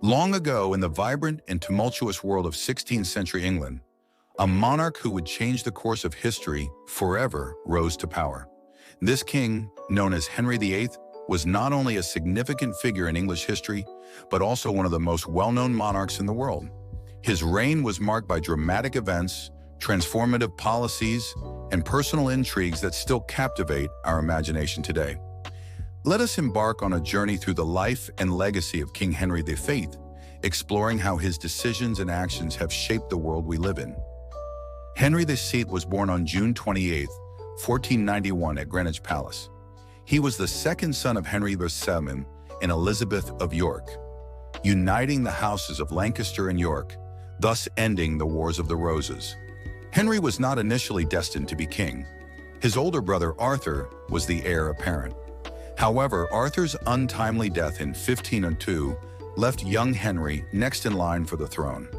Long ago, in the vibrant and tumultuous world of 16th century England, a monarch who would change the course of history forever rose to power. This king, known as Henry VIII, was not only a significant figure in English history, but also one of the most well-known monarchs in the world. His reign was marked by dramatic events, transformative policies, and personal intrigues that still captivate our imagination today. Let us embark on a journey through the life and legacy of King Henry VIII, exploring how his decisions and actions have shaped the world we live in. Henry VIII was born on June 28, 1491 at Greenwich Palace. He was the second son of Henry VII and Elizabeth of York, uniting the houses of Lancaster and York, thus ending the Wars of the Roses. Henry was not initially destined to be king. His older brother Arthur was the heir apparent. However, Arthur's untimely death in 1502 left young Henry next in line for the throne.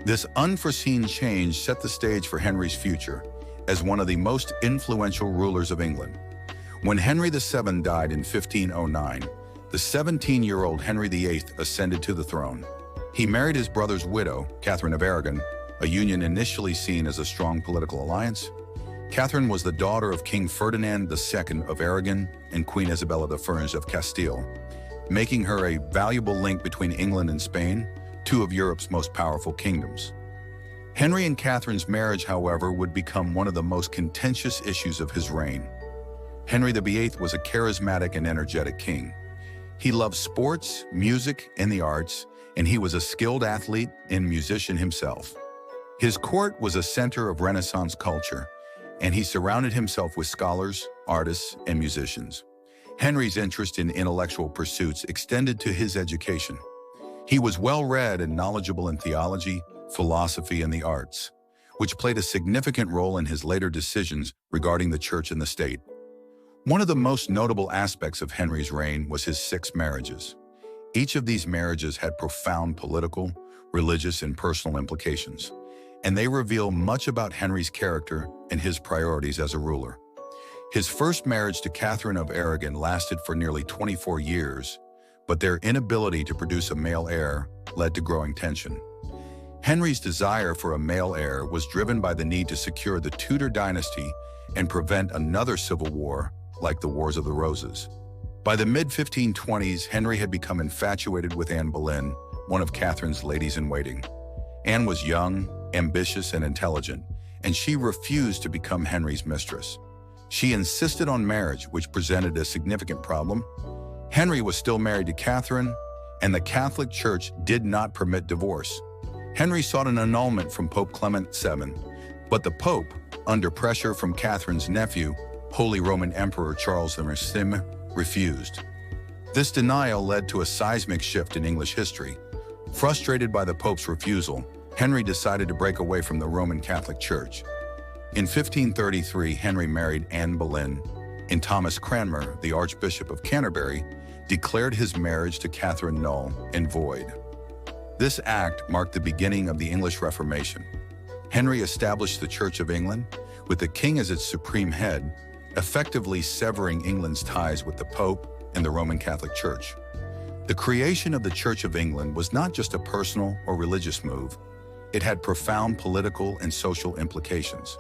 This unforeseen change set the stage for Henry's future as one of the most influential rulers of England. When Henry VII died in 1509, the 17-year-old Henry VIII ascended to the throne. He married his brother's widow, Catherine of Aragon, a union initially seen as a strong political alliance. Catherine was the daughter of King Ferdinand II of Aragon and Queen Isabella I of Castile, making her a valuable link between England and Spain, two of Europe's most powerful kingdoms. Henry and Catherine's marriage, however, would become one of the most contentious issues of his reign. Henry VIII was a charismatic and energetic king. He loved sports, music, and the arts, and he was a skilled athlete and musician himself. His court was a center of Renaissance culture, and he surrounded himself with scholars, artists, and musicians. Henry's interest in intellectual pursuits extended to his education. He was well-read and knowledgeable in theology, philosophy, and the arts, which played a significant role in his later decisions regarding the church and the state. One of the most notable aspects of Henry's reign was his 6 marriages. Each of these marriages had profound political, religious, and personal implications, and they reveal much about Henry's character and his priorities as a ruler. His first marriage to Catherine of Aragon lasted for nearly 24 years, but their inability to produce a male heir led to growing tension. Henry's desire for a male heir was driven by the need to secure the Tudor dynasty and prevent another civil war like the Wars of the Roses. By the mid-1520s, Henry had become infatuated with Anne Boleyn, one of Catherine's ladies-in-waiting. Anne was young, ambitious, and intelligent, and she refused to become Henry's mistress. She insisted on marriage, which presented a significant problem. Henry was still married to Catherine, and the Catholic Church did not permit divorce. Henry sought an annulment from Pope Clement VII, but the Pope, under pressure from Catherine's nephew, Holy Roman Emperor Charles VII, refused. This denial led to a seismic shift in English history. Frustrated by the Pope's refusal, Henry decided to break away from the Roman Catholic Church. In 1533, Henry married Anne Boleyn, and Thomas Cranmer, the Archbishop of Canterbury, declared his marriage to Catherine null and void. This act marked the beginning of the English Reformation. Henry established the Church of England, with the king as its supreme head, effectively severing England's ties with the Pope and the Roman Catholic Church. The creation of the Church of England was not just a personal or religious move. It had profound political and social implications.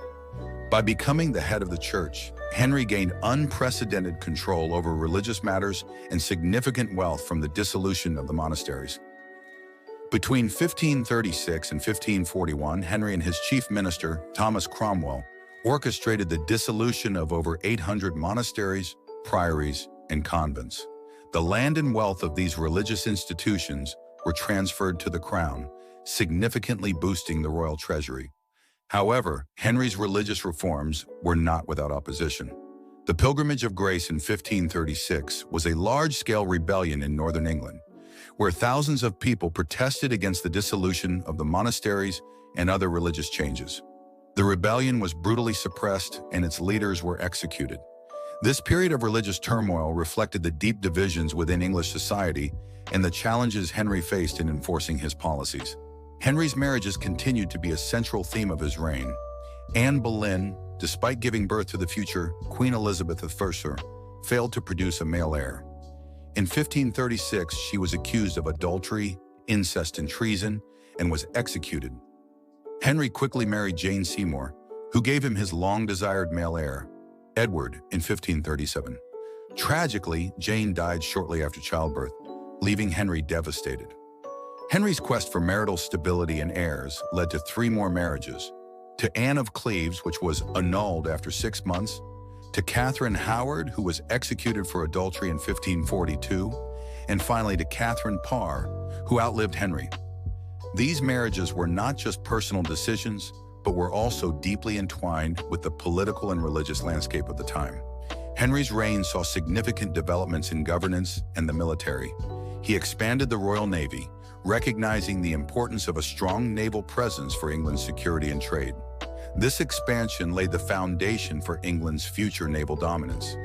By becoming the head of the church, Henry gained unprecedented control over religious matters and significant wealth from the dissolution of the monasteries. Between 1536 and 1541, Henry and his chief minister, Thomas Cromwell, orchestrated the dissolution of over 800 monasteries, priories, and convents. The land and wealth of these religious institutions were transferred to the crown, significantly boosting the royal treasury. However, Henry's religious reforms were not without opposition. The Pilgrimage of Grace in 1536 was a large-scale rebellion in northern England, where thousands of people protested against the dissolution of the monasteries and other religious changes. The rebellion was brutally suppressed and its leaders were executed. This period of religious turmoil reflected the deep divisions within English society and the challenges Henry faced in enforcing his policies. Henry's marriages continued to be a central theme of his reign. Anne Boleyn, despite giving birth to the future Queen Elizabeth I, failed to produce a male heir. In 1536, she was accused of adultery incest and treason, and was executed. Henry quickly married Jane Seymour, who gave him his long-desired male heir, Edward, in 1537. Tragically, Jane died shortly after childbirth, leaving Henry devastated. Henry's quest for marital stability and heirs led to 3 more marriages: to Anne of Cleves, which was annulled after 6 months, to Catherine Howard, who was executed for adultery in 1542, and finally to Catherine Parr, who outlived Henry. These marriages were not just personal decisions, but were also deeply entwined with the political and religious landscape of the time. Henry's reign saw significant developments in governance and the military. He expanded the Royal Navy, recognizing the importance of a strong naval presence for England's security and trade. This expansion laid the foundation for England's future naval dominance.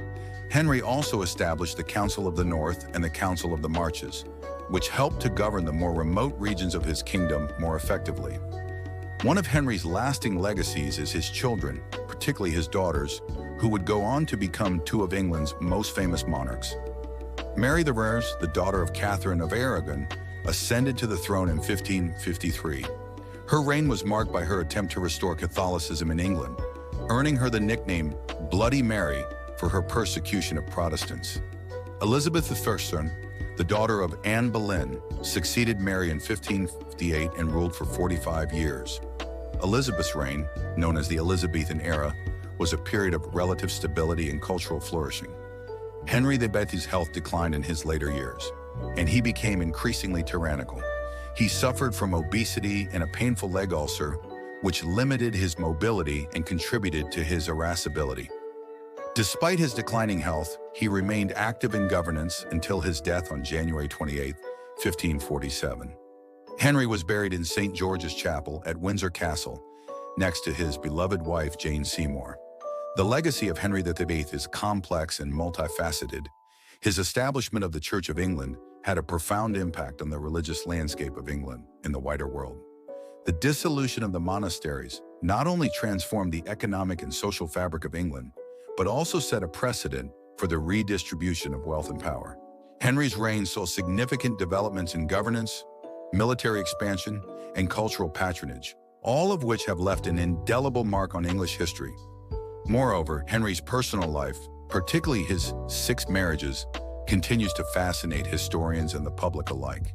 Henry also established the Council of the North and the Council of the Marches, which helped to govern the more remote regions of his kingdom more effectively. One of Henry's lasting legacies is his children, particularly his daughters, who would go on to become 2 of England's most famous monarchs. Mary the Rose, the daughter of Catherine of Aragon, ascended to the throne in 1553. Her reign was marked by her attempt to restore Catholicism in England, earning her the nickname Bloody Mary for her persecution of Protestants. Elizabeth I, the daughter of Anne Boleyn, succeeded Mary in 1558 and ruled for 45 years. Elizabeth's reign, known as the Elizabethan era, was a period of relative stability and cultural flourishing. Henry VIII's health declined in his later years, and he became increasingly tyrannical. He suffered from obesity and a painful leg ulcer, which limited his mobility and contributed to his irascibility. Despite his declining health, he remained active in governance until his death on January 28, 1547. Henry was buried in St. George's Chapel at Windsor Castle, next to his beloved wife, Jane Seymour. The legacy of Henry VIII is complex and multifaceted. His establishment of the Church of England had a profound impact on the religious landscape of England and the wider world. The dissolution of the monasteries not only transformed the economic and social fabric of England, but also set a precedent for the redistribution of wealth and power. Henry's reign saw significant developments in governance, military expansion, and cultural patronage, all of which have left an indelible mark on English history. Moreover, Henry's personal life, particularly his 6 marriages, continues to fascinate historians and the public alike.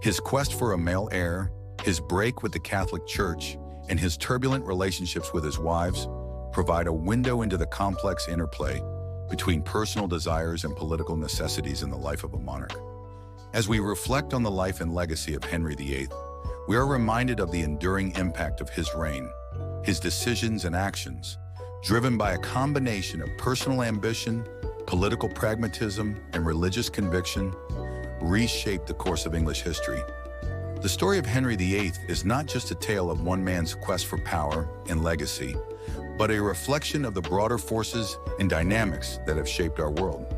His quest for a male heir, his break with the Catholic Church, and his turbulent relationships with his wives provide a window into the complex interplay between personal desires and political necessities in the life of a monarch. As we reflect on the life and legacy of Henry VIII, we are reminded of the enduring impact of his reign. His decisions and actions, driven by a combination of personal ambition, political pragmatism, and religious conviction, reshaped the course of English history. The story of Henry VIII is not just a tale of one man's quest for power and legacy, but a reflection of the broader forces and dynamics that have shaped our world.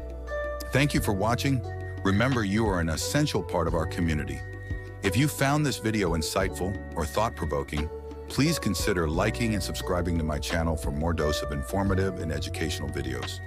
Thank you for watching. Remember, you are an essential part of our community. If you found this video insightful or thought-provoking, please consider liking and subscribing to my channel for more dose of informative and educational videos.